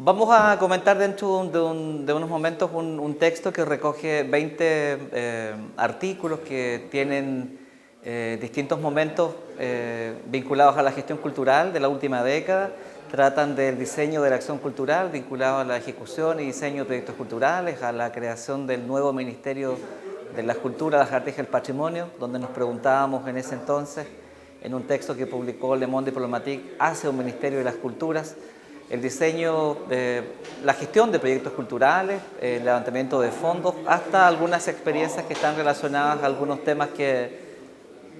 Vamos a comentar dentro de unos momentos un texto que recoge 20 artículos que tienen distintos momentos vinculados a la gestión cultural de la última década. Tratan del diseño de la acción cultural vinculado a la ejecución y diseño de proyectos culturales, a la creación del nuevo Ministerio de la Cultura, las Artes y el Patrimonio, donde nos preguntábamos en ese entonces, en un texto que publicó Le Monde Diplomatique, hacia un Ministerio de las Culturas, el diseño, la gestión de proyectos culturales, el levantamiento de fondos, hasta algunas experiencias que están relacionadas a algunos temas que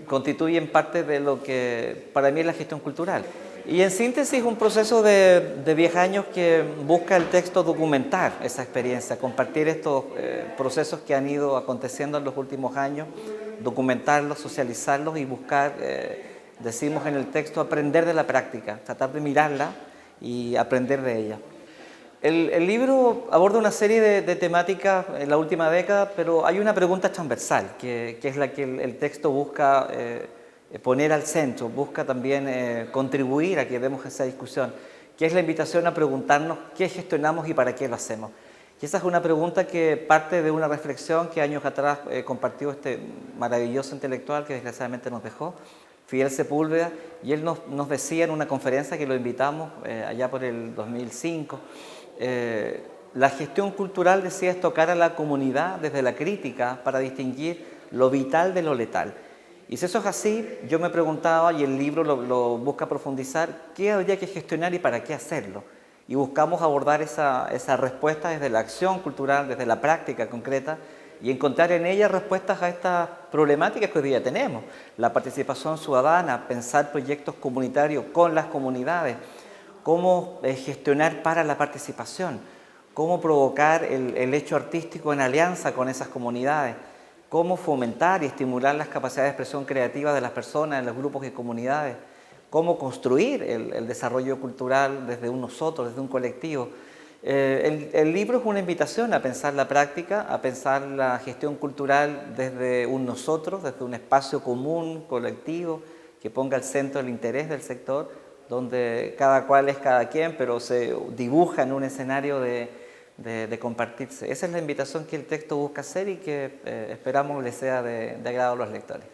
constituyen parte de lo que para mí es la gestión cultural. Y en síntesis, un proceso de 10 años que busca el texto documentar esa experiencia, compartir estos procesos que han ido aconteciendo en los últimos años, documentarlos, socializarlos y buscar, decimos en el texto, aprender de la práctica, tratar de mirarla y aprender de ella. El libro aborda una serie de temáticas en la última década, pero hay una pregunta transversal, que es la que el texto busca poner al centro, busca también contribuir a que demos esa discusión, que es la invitación a preguntarnos qué gestionamos y para qué lo hacemos. Y esa es una pregunta que parte de una reflexión que años atrás compartió este maravilloso intelectual que desgraciadamente nos dejó, Fidel Sepúlveda, y él nos decía en una conferencia que lo invitamos allá por el 2005, la gestión cultural, decía, es tocar a la comunidad desde la crítica para distinguir lo vital de lo letal. Y si eso es así, yo me preguntaba, y el libro lo busca profundizar, ¿qué habría que gestionar y para qué hacerlo? Y buscamos abordar esa respuesta desde la acción cultural, desde la práctica concreta, y encontrar en ella respuestas a estas problemáticas que hoy día tenemos. La participación ciudadana, pensar proyectos comunitarios con las comunidades, cómo gestionar para la participación, cómo provocar el hecho artístico en alianza con esas comunidades, cómo fomentar y estimular las capacidades de expresión creativa de las personas en los grupos y comunidades, cómo construir el desarrollo cultural desde un nosotros, desde un colectivo. El libro es una invitación a pensar la práctica, a pensar la gestión cultural desde un nosotros, desde un espacio común, colectivo, que ponga al centro el interés del sector, donde cada cual es cada quien, pero se dibuja en un escenario de compartirse. Esa es la invitación que el texto busca hacer y que esperamos les sea de agrado a los lectores.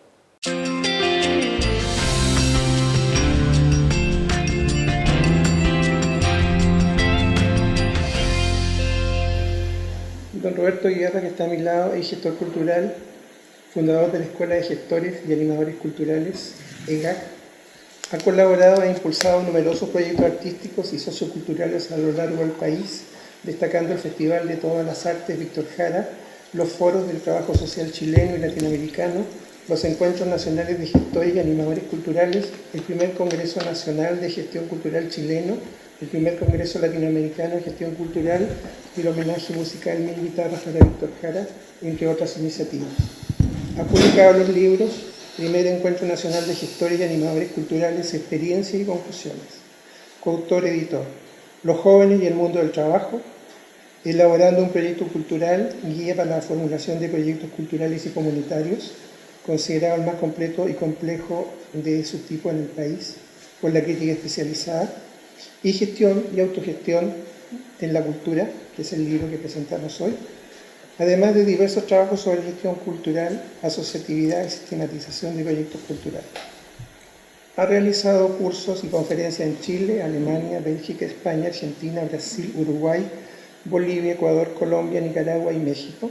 Don Roberto Guerra, que está a mi lado, es gestor cultural, fundador de la Escuela de Gestores y Animadores Culturales, EGAC. Ha colaborado e impulsado numerosos proyectos artísticos y socioculturales a lo largo del país, destacando el Festival de Todas las Artes Víctor Jara, los foros del trabajo social chileno y latinoamericano, los encuentros nacionales de gestores y animadores culturales, el primer Congreso Nacional de Gestión Cultural chileno, el primer Congreso Latinoamericano de Gestión Cultural y el homenaje musical Mil Guitarras para Víctor Jara, entre otras iniciativas. Ha publicado los libros Primer Encuentro Nacional de Gestores y Animadores Culturales, Experiencias y Conclusiones. Coautor, editor. Los jóvenes y el mundo del trabajo, elaborando un proyecto cultural, guía para la formulación de proyectos culturales y comunitarios, considerado el más completo y complejo de su tipo en el país, por la crítica especializada, y Gestión y Autogestión en la Cultura, que es el libro que presentamos hoy, además de diversos trabajos sobre gestión cultural, asociatividad y sistematización de proyectos culturales. Ha realizado cursos y conferencias en Chile, Alemania, Bélgica, España, Argentina, Brasil, Uruguay, Bolivia, Ecuador, Colombia, Nicaragua y México,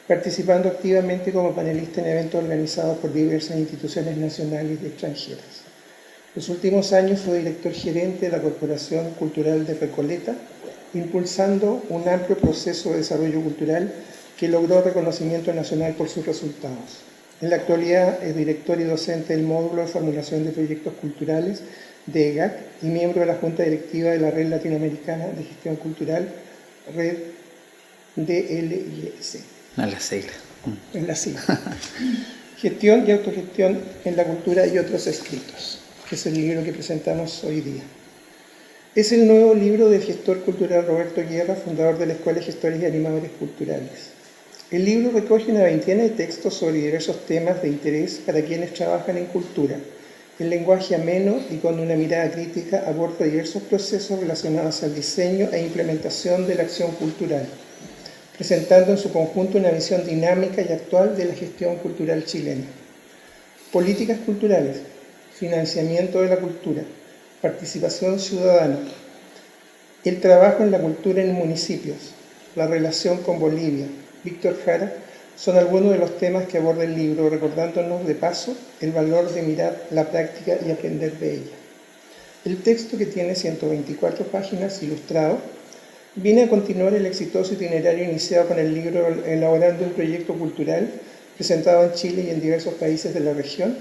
participando activamente como panelista en eventos organizados por diversas instituciones nacionales y extranjeras. Los últimos años fue director gerente de la Corporación Cultural de Recoleta, impulsando un amplio proceso de desarrollo cultural que logró reconocimiento nacional por sus resultados. En la actualidad es director y docente del módulo de formulación de proyectos culturales de EGAC y miembro de la Junta Directiva de la Red Latinoamericana de Gestión Cultural, Red DLIS. En la sigla. En la sigla. Gestión y autogestión en la cultura y otros escritos, que es el libro que presentamos hoy día. Es el nuevo libro del gestor cultural Roberto Guerra, fundador de la Escuela de Gestores y Animadores Culturales. El libro recoge una veintena de textos sobre diversos temas de interés para quienes trabajan en cultura, El lenguaje ameno y con una mirada crítica aborda diversos procesos relacionados al diseño e implementación de la acción cultural, presentando en su conjunto una visión dinámica y actual de la gestión cultural chilena. Políticas culturales, financiamiento de la cultura, participación ciudadana, el trabajo en la cultura en municipios, la relación con Bolivia, Víctor Jara, son algunos de los temas que aborda el libro, recordándonos de paso el valor de mirar la práctica y aprender de ella. El texto, que tiene 124 páginas ilustrado, viene a continuar el exitoso itinerario iniciado con el libro, elaborando un proyecto cultural presentado en Chile y en diversos países de la región,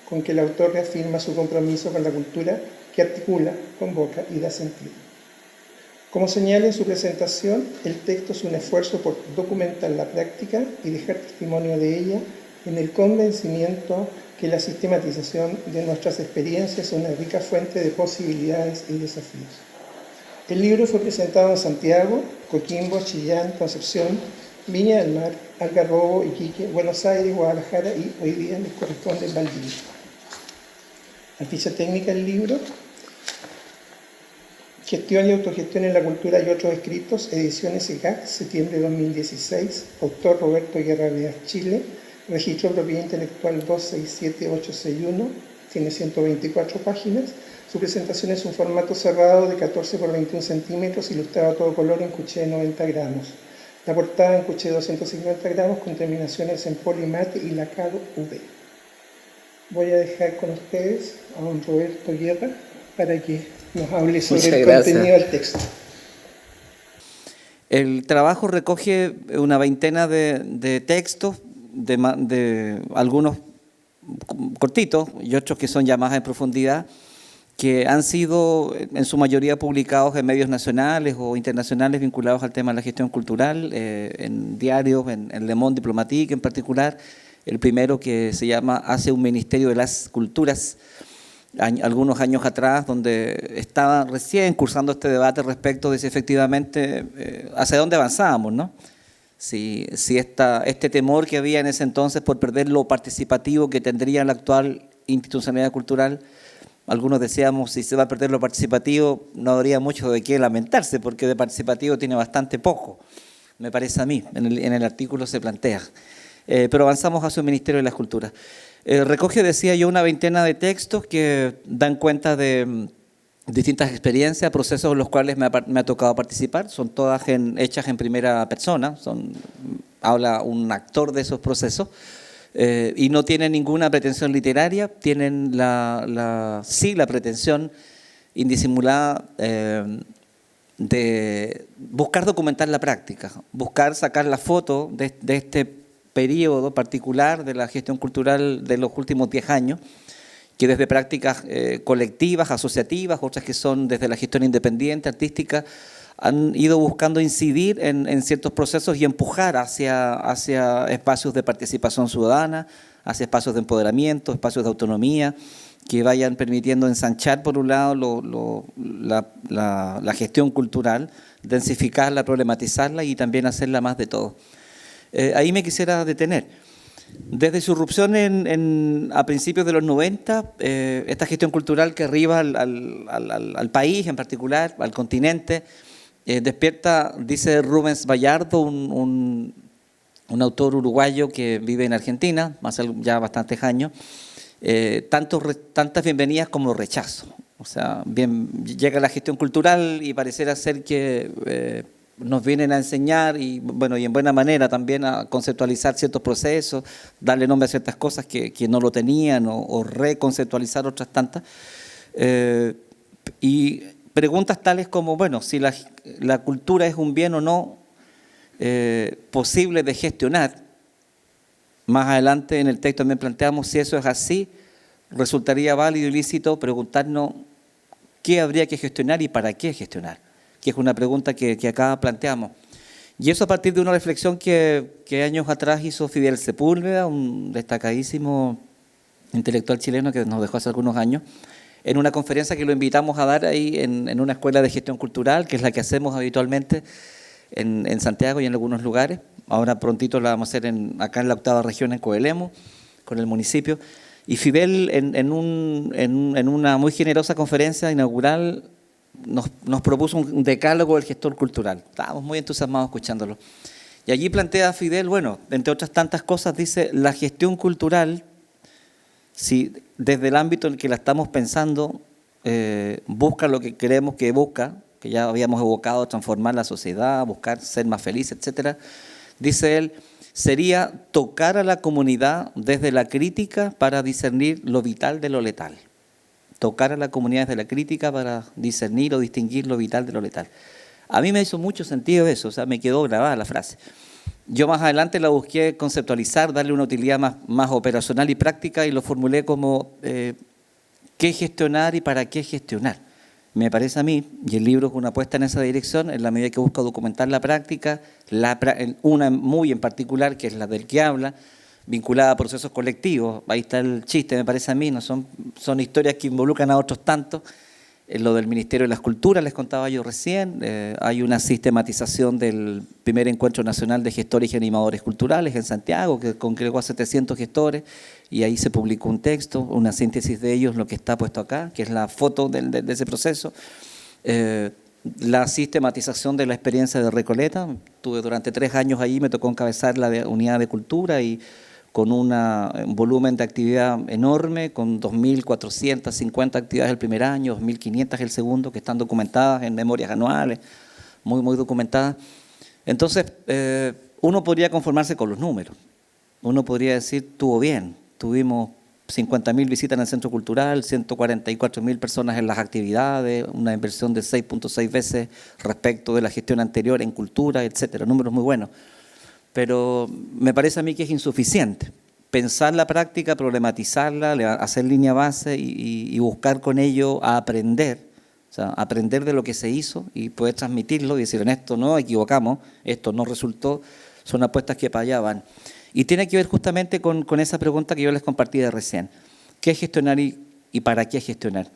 con que el autor reafirma su compromiso con la cultura que articula, convoca y da sentido. Como señala en su presentación, el texto es un esfuerzo por documentar la práctica y dejar testimonio de ella, en el convencimiento que la sistematización de nuestras experiencias es una rica fuente de posibilidades y desafíos. El libro fue presentado en Santiago, Coquimbo, Chillán, Concepción, Viña del Mar, Algarrobo, Iquique, Buenos Aires, Guadalajara y hoy día les corresponde en Valdivia. La ficha técnica del libro: Gestión y autogestión en la cultura y otros escritos, ediciones EGAC, septiembre de 2016, autor Roberto Guerra Veas, Chile, registro de propiedad intelectual 267861, tiene 124 páginas, su presentación es un formato cerrado de 14 por 21 centímetros, ilustrado a todo color en cuché de 90 gramos, la portada en cuché de 250 gramos con terminaciones en polimate y lacado V. Voy a dejar con ustedes a don Roberto Guerra para que nos hable sobre el contenido del texto. El trabajo recoge una veintena de textos, de algunos cortitos y otros que son ya más en profundidad, que han sido en su mayoría publicados en medios nacionales o internacionales vinculados al tema de la gestión cultural, en diarios, en Le Monde Diplomatique en particular. El primero, que se llama Hacia un Ministerio de las Culturas, algunos años atrás, donde estaba recién cursando este debate respecto de si efectivamente hacia dónde avanzábamos, ¿no? Si este temor que había en ese entonces por perder lo participativo que tendría la actual institucionalidad cultural, algunos decíamos, si se va a perder lo participativo, no habría mucho de qué lamentarse, porque de participativo tiene bastante poco, me parece a mí, en el artículo se plantea. Pero avanzamos hacia un Ministerio de las Culturas. Recoge, decía yo, una veintena de textos que dan cuenta de distintas experiencias, procesos en los cuales me ha tocado participar, son todas hechas en primera persona, habla un actor de esos procesos, y no tienen ninguna pretensión literaria, tienen sí la pretensión indisimulada de buscar documentar la práctica, buscar sacar la foto de este periodo particular de la gestión cultural de los últimos 10 años, que desde prácticas colectivas, asociativas, otras que son desde la gestión independiente, artística, han ido buscando incidir en ciertos procesos y empujar hacia espacios de participación ciudadana, hacia espacios de empoderamiento, espacios de autonomía, que vayan permitiendo ensanchar, por un lado, la gestión cultural, densificarla, problematizarla y también hacerla más de todo. Ahí me quisiera detener. Desde su irrupción a principios de los 90, esta gestión cultural que arriba al país en particular, al continente, despierta, dice Rubens Vallardo, un autor uruguayo que vive en Argentina, hace ya bastantes años, tantas bienvenidas como rechazo. O sea, llega la gestión cultural y pareciera ser que nos vienen a enseñar y en buena manera también a conceptualizar ciertos procesos, darle nombre a ciertas cosas que no lo tenían o reconceptualizar otras tantas. Y preguntas tales como, si la cultura es un bien o no posible de gestionar. Más adelante en el texto también planteamos, si eso es así, resultaría válido y lícito preguntarnos qué habría que gestionar y para qué gestionar, que es una pregunta que acá planteamos. Y eso a partir de una reflexión que años atrás hizo Fidel Sepúlveda, un destacadísimo intelectual chileno que nos dejó hace algunos años, en una conferencia que lo invitamos a dar ahí en una escuela de gestión cultural, que es la que hacemos habitualmente en Santiago y en algunos lugares. Ahora prontito la vamos a hacer acá en la 8ª región, en Coelemu, con el municipio. Y Fidel, en una muy generosa conferencia inaugural, nos propuso un decálogo del gestor cultural. Estábamos muy entusiasmados escuchándolo. Y allí plantea Fidel, bueno, entre otras tantas cosas, dice, la gestión cultural, si desde el ámbito en el que la estamos pensando, busca lo que creemos que busca, que ya habíamos evocado, transformar la sociedad, buscar ser más feliz, etcétera, dice él, sería tocar a la comunidad desde la crítica para discernir lo vital de lo letal. Tocar a la comunidad desde la crítica para discernir o distinguir lo vital de lo letal. A mí me hizo mucho sentido eso, o sea, me quedó grabada la frase. Yo más adelante la busqué conceptualizar, darle una utilidad más operacional y práctica y lo formulé como qué gestionar y para qué gestionar. Me parece a mí, y el libro es una apuesta en esa dirección, en la medida que busca documentar la práctica, una muy en particular, que es la del que habla, vinculada a procesos colectivos. Ahí está el chiste, me parece a mí, no son historias que involucran a otros tantos. Lo del Ministerio de las Culturas, les contaba yo recién, hay una sistematización del primer Encuentro Nacional de Gestores y Animadores Culturales en Santiago, que congregó a 700 gestores, y ahí se publicó un texto, una síntesis de ellos, lo que está puesto acá, que es la foto de ese proceso. La sistematización de la experiencia de Recoleta, estuve durante 3 años allí, me tocó encabezar la unidad de cultura y con un volumen de actividad enorme, con 2.450 actividades el primer año, 2.500 el segundo, que están documentadas en memorias anuales, muy documentadas. Entonces, uno podría conformarse con los números. Uno podría decir, estuvo bien, tuvimos 50.000 visitas en el Centro Cultural, 144.000 personas en las actividades, una inversión de 6.6 veces respecto de la gestión anterior en cultura, etcétera, números muy buenos. Pero me parece a mí que es insuficiente. Pensar la práctica, problematizarla, hacer línea base y buscar con ello a aprender, o sea, aprender de lo que se hizo y poder transmitirlo y decir, en esto no equivocamos, esto no resultó, son apuestas que para allá van. Y tiene que ver justamente con esa pregunta que yo les compartí de recién. ¿Qué gestionar y para qué gestionar?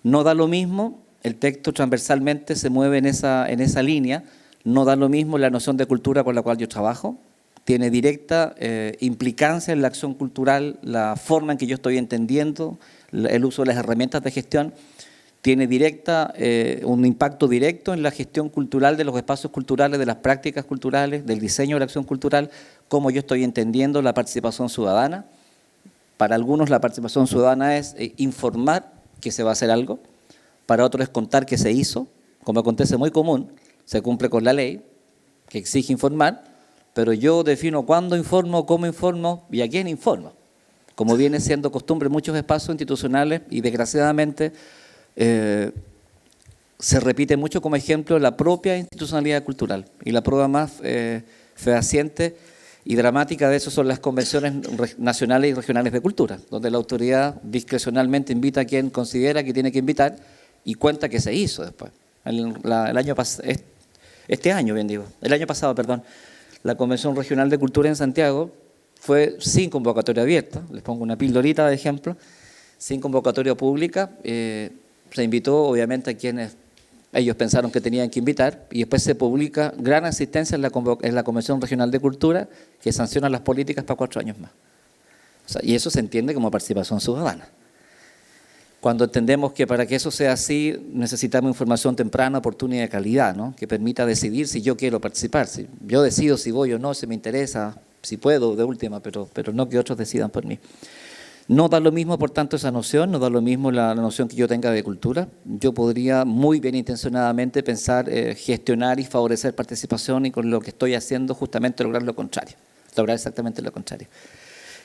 No da lo mismo, el texto transversalmente se mueve en esa línea, no da lo mismo la noción de cultura con la cual yo trabajo, tiene directa implicancia en la acción cultural, la forma en que yo estoy entendiendo, el uso de las herramientas de gestión, tiene un impacto directo en la gestión cultural de los espacios culturales, de las prácticas culturales, del diseño de la acción cultural, cómo yo estoy entendiendo la participación ciudadana. Para algunos la participación ciudadana es informar que se va a hacer algo, para otros es contar que se hizo, como acontece muy común, se cumple con la ley, que exige informar, pero yo defino cuándo informo, cómo informo y a quién informo, como viene siendo costumbre en muchos espacios institucionales y desgraciadamente se repite mucho como ejemplo la propia institucionalidad cultural. Y la prueba más fehaciente y dramática de eso son las convenciones nacionales y regionales de cultura, donde la autoridad discrecionalmente invita a quien considera que tiene que invitar y cuenta que se hizo después. El año pasado, la Convención Regional de Cultura en Santiago fue sin convocatoria abierta, les pongo una pildorita de ejemplo, sin convocatoria pública, se invitó obviamente a quienes ellos pensaron que tenían que invitar y después se publica gran asistencia en la Convención Regional de Cultura que sanciona las políticas para 4 años más. O sea, y eso se entiende como participación ciudadana. Cuando entendemos que para que eso sea así necesitamos información temprana, oportuna y de calidad, ¿no? Que permita decidir si yo quiero participar. Si yo decido si voy o no, si me interesa, si puedo de última, pero no que otros decidan por mí. No da lo mismo, por tanto, esa noción, no da lo mismo la noción que yo tenga de cultura. Yo podría muy bien intencionadamente pensar, gestionar y favorecer participación y con lo que estoy haciendo justamente lograr lo contrario, lograr exactamente lo contrario.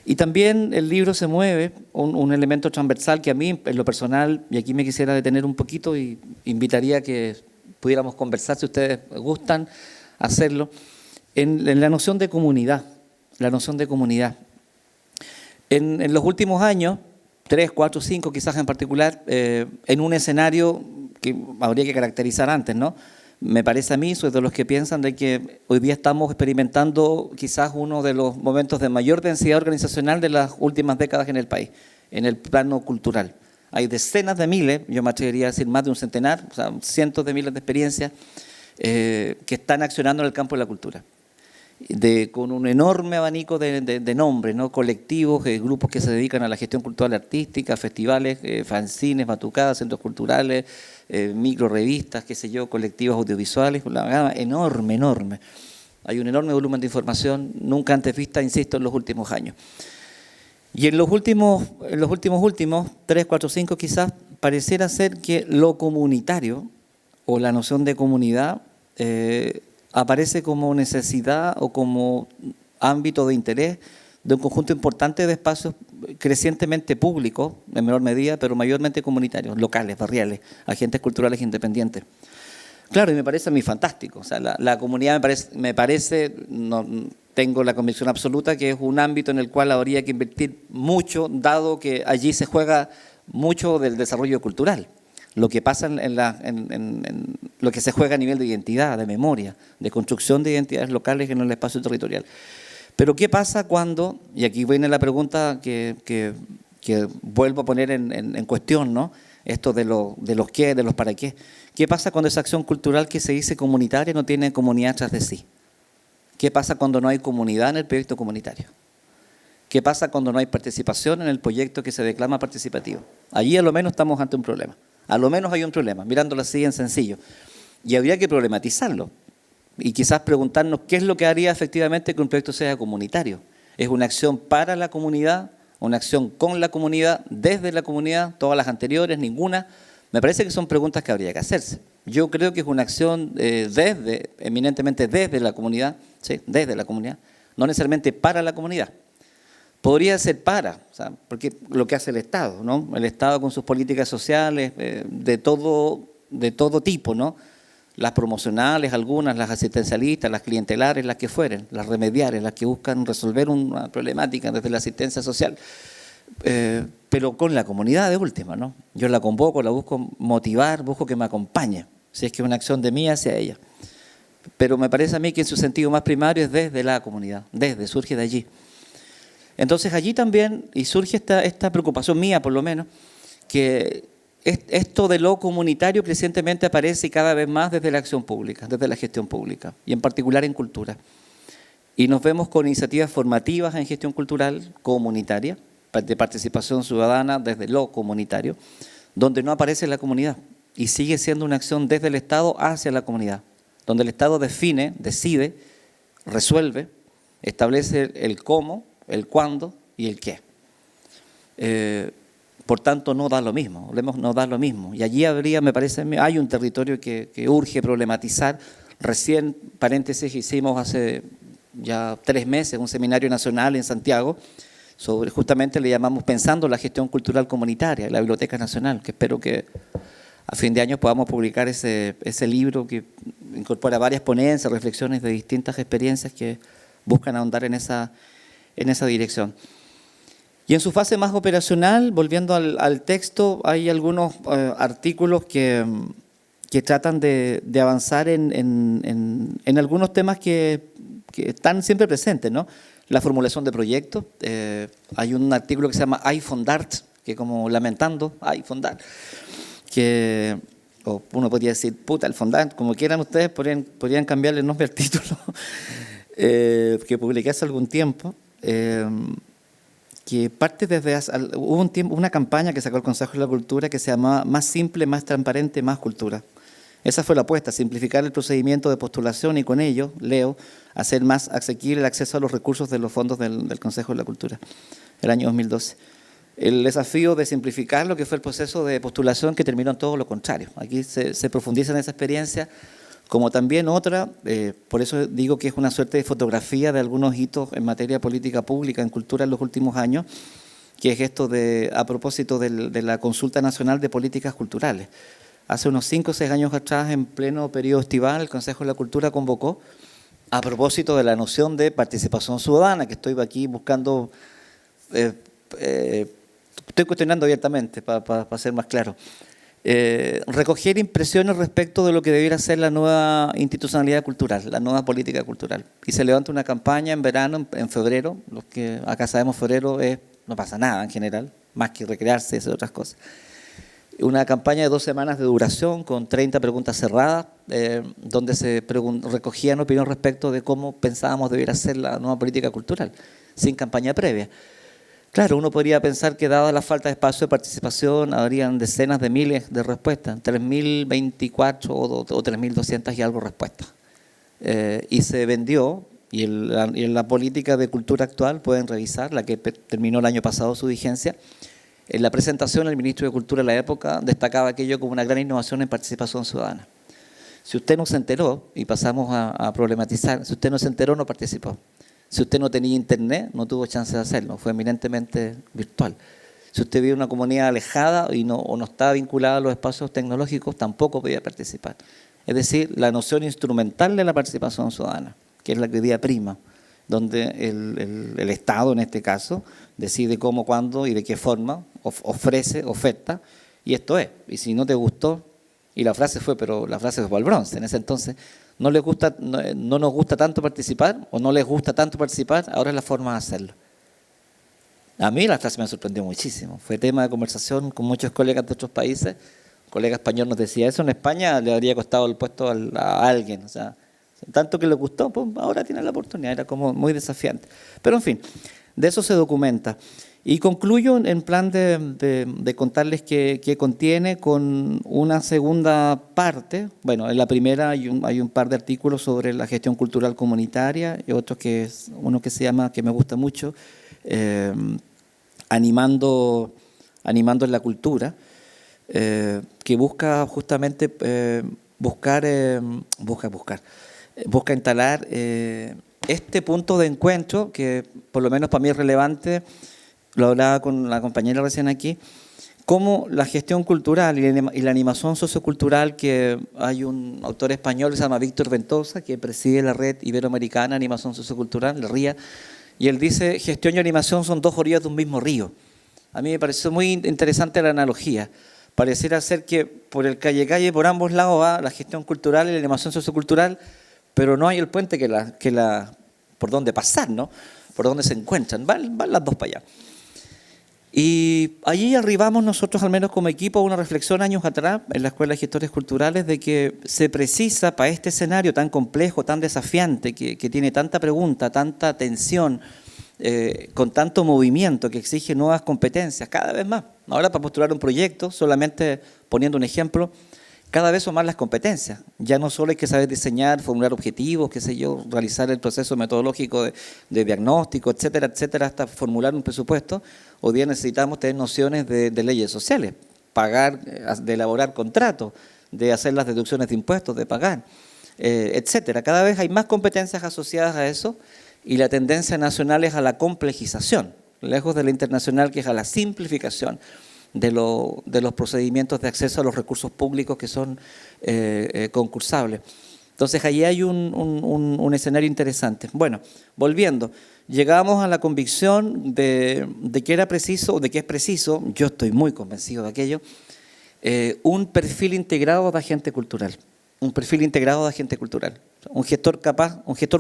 Y también el libro se mueve un elemento transversal que a mí, en lo personal, y aquí me quisiera detener un poquito y invitaría a que pudiéramos conversar, si ustedes gustan hacerlo, en la noción de comunidad, la noción de comunidad. En los últimos años, 3, 4, 5 quizás en particular, en un escenario que habría que caracterizar antes, ¿no? Me parece a mí, soy de los que piensan de que hoy día estamos experimentando quizás uno de los momentos de mayor densidad organizacional de las últimas décadas en el país, en el plano cultural. Hay decenas de miles, yo me atrevería a decir más de un centenar, o sea, cientos de miles de experiencias que están accionando en el campo de la cultura. con un enorme abanico de nombres, ¿no? Colectivos, grupos que se dedican a la gestión cultural artística, festivales, fanzines, batucadas, centros culturales, micro revistas, qué sé yo, colectivos audiovisuales, una gama enorme, enorme. Hay un enorme volumen de información, nunca antes vista, insisto, en los últimos años. Y en los últimos 3, 4, 5 quizás, pareciera ser que lo comunitario, o la noción de comunidad, aparece como necesidad o como ámbito de interés de un conjunto importante de espacios crecientemente públicos, en menor medida, pero mayormente comunitarios, locales, barriales, agentes culturales independientes. Claro, y me parece a mí fantástico. O sea, la comunidad me parece no, tengo la convicción absoluta que es un ámbito en el cual habría que invertir mucho, dado que allí se juega mucho del desarrollo cultural. Lo que pasa en lo que se juega a nivel de identidad, de memoria, de construcción de identidades locales en el espacio territorial. Pero ¿qué pasa cuando, y aquí viene la pregunta que vuelvo a poner en cuestión, ¿no? Esto de los qué, de los para qué. ¿Qué pasa cuando esa acción cultural que se dice comunitaria no tiene comunidad tras de sí? ¿Qué pasa cuando no hay comunidad en el proyecto comunitario? ¿Qué pasa cuando no hay participación en el proyecto que se declama participativo? Allí a lo menos estamos ante un problema. A lo menos hay un problema, mirándolo así en sencillo. Y habría que problematizarlo. Y quizás preguntarnos qué es lo que haría efectivamente que un proyecto sea comunitario. ¿Es una acción para la comunidad? ¿Una acción con la comunidad? ¿Desde la comunidad? ¿Todas las anteriores? ¿Ninguna? Me parece que son preguntas que habría que hacerse. Yo creo que es una acción eminentemente desde la comunidad, ¿sí? Desde la comunidad, no necesariamente para la comunidad. Podría ser o sea, porque lo que hace el Estado, ¿no? El Estado con sus políticas sociales de todo tipo, ¿no? Las promocionales, algunas, las asistencialistas, las clientelares, las que fueren, las remediares, las que buscan resolver una problemática desde la asistencia social, pero con la comunidad de última, ¿no? Yo la convoco, la busco motivar, busco que me acompañe, si es que es una acción de mí hacia ella. Pero me parece a mí que en su sentido más primario es desde la comunidad, surge de allí. Entonces allí también, y surge esta preocupación mía por lo menos, que esto de lo comunitario crecientemente aparece cada vez más desde la acción pública, desde la gestión pública, y en particular en cultura. Y nos vemos con iniciativas formativas en gestión cultural comunitaria, de participación ciudadana desde lo comunitario, donde no aparece la comunidad, y sigue siendo una acción desde el Estado hacia la comunidad, donde el Estado define, decide, resuelve, establece el cómo, el cuándo y el qué. Por tanto, no da lo mismo, no da lo mismo. Y allí me parece, hay un territorio que urge problematizar. Recién, paréntesis, hicimos hace ya 3 meses un seminario nacional en Santiago sobre, justamente le llamamos Pensando la Gestión Cultural Comunitaria, en la Biblioteca Nacional, que espero que a fin de año podamos publicar ese libro que incorpora varias ponencias, reflexiones de distintas experiencias que buscan ahondar en esa dirección. Y en su fase más operacional, volviendo al texto, hay algunos artículos que tratan de avanzar en algunos temas que están siempre presentes, ¿no? La formulación de proyectos. Hay un artículo que se llama iFondart, que como lamentando, iFondart, que o uno podría decir, puta, el Fondart, como quieran ustedes, podrían cambiarle el nombre al título, que publiqué hace algún tiempo. Que parte hubo una campaña que sacó el Consejo de la Cultura que se llamaba Más simple, más transparente, más cultura. Esa fue la apuesta, simplificar el procedimiento de postulación y con ello, hacer más asequible el acceso a los recursos de los fondos del Consejo de la Cultura, el año 2012. El desafío de simplificar lo que fue el proceso de postulación que terminó en todo lo contrario. Aquí se profundiza en esa experiencia, como también otra, por eso digo que es una suerte de fotografía de algunos hitos en materia de política pública en cultura en los últimos años, que es esto a propósito de la Consulta Nacional de Políticas Culturales. Hace unos 5 o 6 años atrás, en pleno periodo estival, el Consejo de la Cultura convocó, a propósito de la noción de participación ciudadana, que estoy aquí buscando, estoy cuestionando abiertamente para ser más claro, recoger impresiones respecto de lo que debiera ser la nueva institucionalidad cultural, la nueva política cultural. Y se levanta una campaña en verano, en febrero, los que acá sabemos febrero no pasa nada en general, más que recrearse y hacer otras cosas. Una campaña de 2 semanas de duración con 30 preguntas cerradas, donde se recogían opinión respecto de cómo pensábamos debiera ser la nueva política cultural, sin campaña previa. Claro, uno podría pensar que dada la falta de espacio de participación, habrían decenas de miles de respuestas, 3.024 o 3.200 y algo respuestas. Y se vendió, y en la política de cultura actual, pueden revisar, la que terminó el año pasado su vigencia. En la presentación, el ministro de Cultura de la época destacaba aquello como una gran innovación en participación ciudadana. Si usted no se enteró, y pasamos a problematizar, si usted no se enteró, no participó. Si usted no tenía internet, no tuvo chance de hacerlo, fue eminentemente virtual. Si usted vive en una comunidad alejada o no estaba vinculada a los espacios tecnológicos, tampoco podía participar. Es decir, la noción instrumental de la participación ciudadana, que es la que hoy día prima, donde el Estado, en este caso, decide cómo, cuándo y de qué forma, ofrece, oferta, y esto es. Y si no te gustó, y la frase fue al bronce, en ese entonces, no nos gusta tanto participar, o no les gusta tanto participar, ahora es la forma de hacerlo. A mí la frase me sorprendió muchísimo, fue tema de conversación con muchos colegas de otros países. Un colega español nos decía, eso en España le habría costado el puesto a alguien, o sea, tanto que le gustó, pues ahora tiene la oportunidad, era como muy desafiante. Pero en fin, de eso se documenta. Y concluyo en plan de contarles que contiene con una segunda parte. Bueno, en la primera hay un par de artículos sobre la gestión cultural comunitaria y otro uno que se llama, que me gusta mucho, animando en la cultura, que busca justamente busca instalar este punto de encuentro que por lo menos para mí es relevante. Lo hablaba con la compañera recién aquí, cómo la gestión cultural y la animación sociocultural, que hay un autor español que se llama Víctor Ventosa, que preside la Red Iberoamericana de Animación Sociocultural, la RIA, y él dice, gestión y animación son 2 orillas de un mismo río. A mí me pareció muy interesante la analogía. Pareciera ser que por el calle, por ambos lados va la gestión cultural y la animación sociocultural, pero no hay el puente por donde pasar, ¿no? Por donde se encuentran, van las dos para allá. Y allí arribamos nosotros, al menos como equipo, a una reflexión años atrás en la Escuela de Gestores Culturales de que se precisa para este escenario tan complejo, tan desafiante, que tiene tanta pregunta, tanta tensión, con tanto movimiento, que exige nuevas competencias cada vez más. Ahora, para postular un proyecto, solamente poniendo un ejemplo, cada vez son más las competencias. Ya no solo hay que saber diseñar, formular objetivos, qué sé yo, realizar el proceso metodológico de diagnóstico, etcétera, etcétera, hasta formular un presupuesto. Hoy día necesitamos tener nociones de leyes sociales, pagar, de elaborar contratos, de hacer las deducciones de impuestos, de pagar, etcétera. Cada vez hay más competencias asociadas a eso y la tendencia nacional es a la complejización, lejos de la internacional, que es a la simplificación de los procedimientos de acceso a los recursos públicos que son concursables. Entonces, allí hay un escenario interesante. Bueno, volviendo, llegamos a la convicción de que era preciso, o de que es preciso, yo estoy muy convencido de aquello, un perfil integrado de agente cultural. Un perfil integrado de agente cultural. Un gestor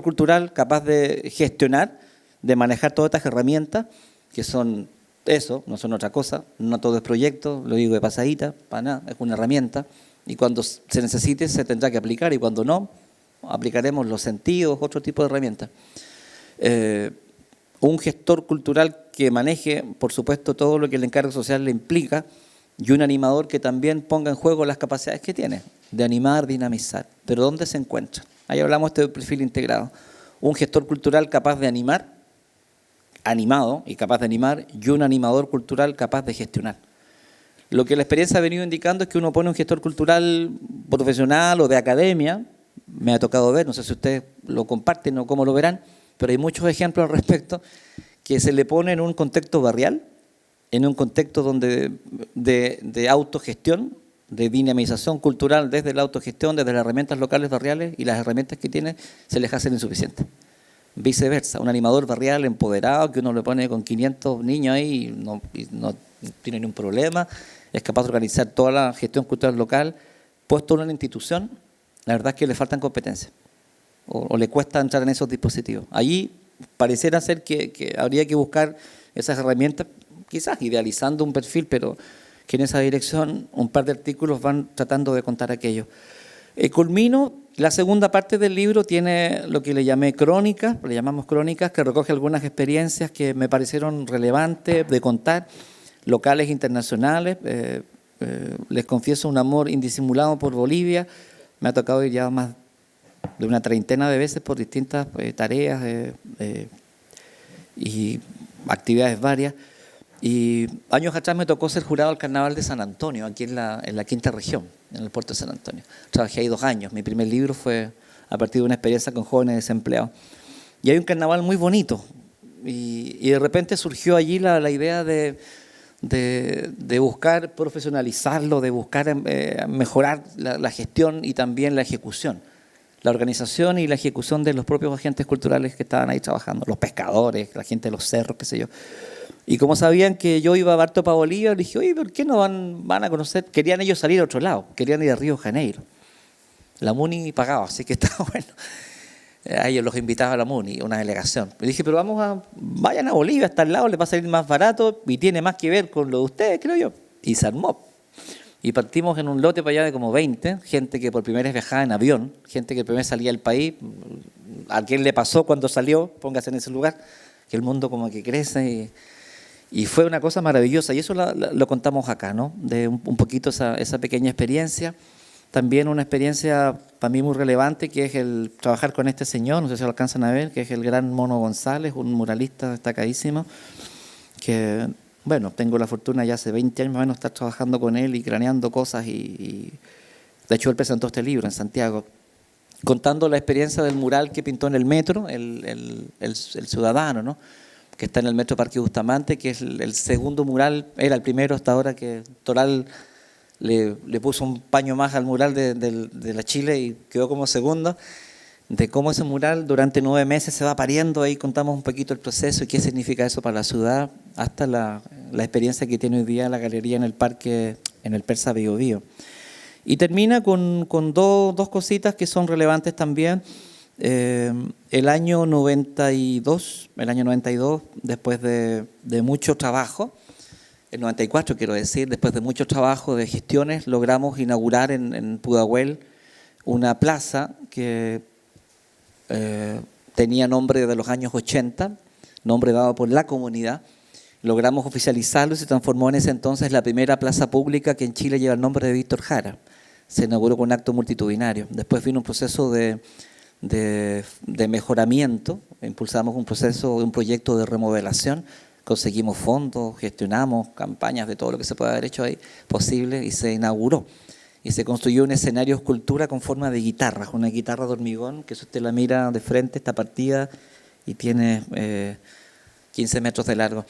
cultural capaz de gestionar, de manejar todas estas herramientas, que son eso, no son otra cosa, no todo es proyecto, lo digo de pasadita, para nada, es una herramienta, y cuando se necesite se tendrá que aplicar, y cuando no, aplicaremos los sentidos, otro tipo de herramientas. Un gestor cultural que maneje, por supuesto, todo lo que el encargo social le implica, y un animador que también ponga en juego las capacidades que tiene, de animar, dinamizar. Pero ¿dónde se encuentra? Ahí hablamos de perfil integrado. Un gestor cultural capaz de animar, animado y capaz de animar, y un animador cultural capaz de gestionar. Lo que la experiencia ha venido indicando es que uno pone un gestor cultural profesional o de academia, me ha tocado ver, no sé si ustedes lo comparten o cómo lo verán, pero hay muchos ejemplos al respecto, que se le pone en un contexto barrial, en un contexto donde de autogestión, de dinamización cultural desde la autogestión, desde las herramientas locales barriales, y las herramientas que tiene se les hacen insuficientes. Viceversa, un animador barrial empoderado que uno le pone con 500 niños ahí y no tiene ningún problema, es capaz de organizar toda la gestión cultural local, puesto en una institución, la verdad es que le faltan competencias o le cuesta entrar en esos dispositivos. Allí pareciera ser que habría que buscar esas herramientas, quizás idealizando un perfil, pero que en esa dirección un par de artículos van tratando de contar aquello. Culmino, la segunda parte del libro tiene lo que le llamé crónicas, le llamamos crónicas, que recoge algunas experiencias que me parecieron relevantes de contar, locales, internacionales. Les confieso un amor indisimulado por Bolivia. Me ha tocado ir ya más de una treintena de veces por distintas tareas y actividades varias. Y años atrás me tocó ser jurado del Carnaval de San Antonio, aquí en la quinta región, en el puerto de San Antonio. Trabajé ahí 2 años. Mi primer libro fue a partir de una experiencia con jóvenes desempleados. Y hay un carnaval muy bonito. Y de repente surgió allí la idea de buscar profesionalizarlo, de buscar mejorar la gestión y también la ejecución. La organización y la ejecución de los propios agentes culturales que estaban ahí trabajando, los pescadores, la gente de los cerros, qué sé yo. Y como sabían que yo iba harto para Bolivia, le dije, oye, ¿por qué no van a conocer? Querían ellos salir a otro lado, querían ir a Río de Janeiro. La MUNI pagaba, así que estaba bueno. A ellos los invitaba a la MUNI, una delegación. Le dije, pero vayan a Bolivia, hasta al lado, les va a salir más barato y tiene más que ver con lo de ustedes, creo yo. Y se armó. Y partimos en un lote para allá de como 20, gente que por primera vez viajaba en avión, gente que primero salía del país. ¿A quién le pasó cuando salió? Póngase en ese lugar, que el mundo como que crece y fue una cosa maravillosa. Y eso lo contamos acá, ¿no? De un poquito esa pequeña experiencia. También una experiencia para mí muy relevante, que es el trabajar con este señor, no sé si lo alcanzan a ver, que es el gran Mono González, un muralista destacadísimo, que, bueno, tengo la fortuna ya hace 20 años más o menos estar trabajando con él y craneando cosas. Y de hecho, él presentó este libro en Santiago, contando la experiencia del mural que pintó en el metro, el ciudadano, ¿no? Que está en el Metro Parque Bustamante, que es el segundo mural, era el primero hasta ahora que Toral le puso un paño más al mural de la Chile y quedó como segundo, de cómo ese mural durante 9 meses se va pariendo. Ahí contamos un poquito el proceso y qué significa eso para la ciudad, hasta la experiencia que tiene hoy día la galería en el parque, en el Persa Bío Bío. Y termina con dos cositas que son relevantes también. El año 92, después de mucho trabajo, el 94 quiero decir, después de mucho trabajo de gestiones, logramos inaugurar en Pudahuel una plaza que tenía nombre de los años 80, nombre dado por la comunidad. Logramos oficializarlo y se transformó en ese entonces la primera plaza pública que en Chile lleva el nombre de Víctor Jara. Se inauguró con un acto multitudinario. Después vino un proceso de mejoramiento, impulsamos un proyecto de remodelación, conseguimos fondos, gestionamos campañas de todo lo que se puede haber hecho ahí posible y se inauguró. Y se construyó un escenario de escultura con forma de guitarra, una guitarra de hormigón, que si usted la mira de frente está partida y tiene 15 metros de largo.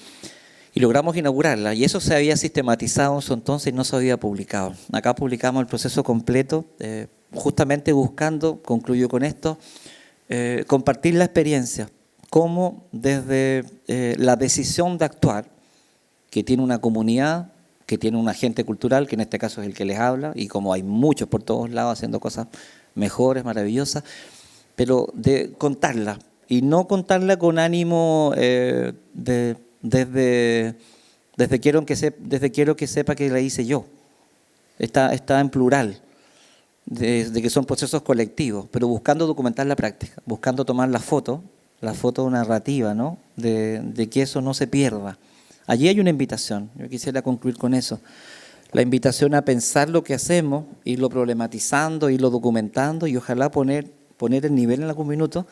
Y logramos inaugurarla, y eso se había sistematizado en su entonces y no se había publicado. Acá publicamos el proceso completo, justamente buscando, concluyo con esto, compartir la experiencia, cómo desde la decisión de actuar, que tiene una comunidad, que tiene un agente cultural, que en este caso es el que les habla, y como hay muchos por todos lados haciendo cosas mejores, maravillosas, pero de contarla, y no contarla con ánimo desde quiero que sepa que la hice yo. Está en plural, de que son procesos colectivos, pero buscando documentar la práctica, buscando tomar la foto narrativa, ¿no? De que eso no se pierda. Allí hay una invitación, yo quisiera concluir con eso, la invitación a pensar lo que hacemos, irlo problematizando, irlo documentando y ojalá poner el nivel en algún minuto,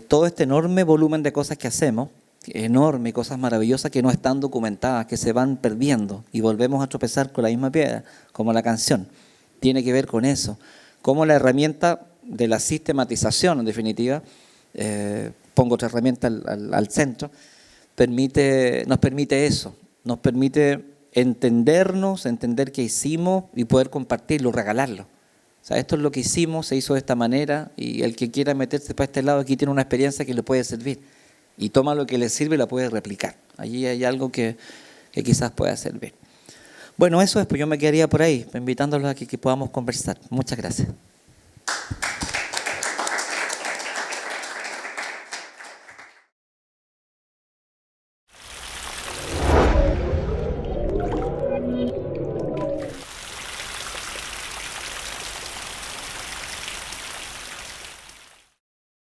todo este enorme volumen de cosas que hacemos, enorme, cosas maravillosas que no están documentadas, que se van perdiendo y volvemos a tropezar con la misma piedra, como la canción. Tiene que ver con eso, como la herramienta de la sistematización, en definitiva, pongo otra herramienta al centro, nos permite eso, nos permite entendernos, entender qué hicimos y poder compartirlo, regalarlo. O sea, esto es lo que hicimos, se hizo de esta manera y el que quiera meterse para este lado aquí tiene una experiencia que le puede servir y toma lo que le sirve y la puede replicar. Allí hay algo que quizás pueda servir. Bueno, eso es, pues yo me quedaría por ahí, invitándolos a que podamos conversar. Muchas gracias.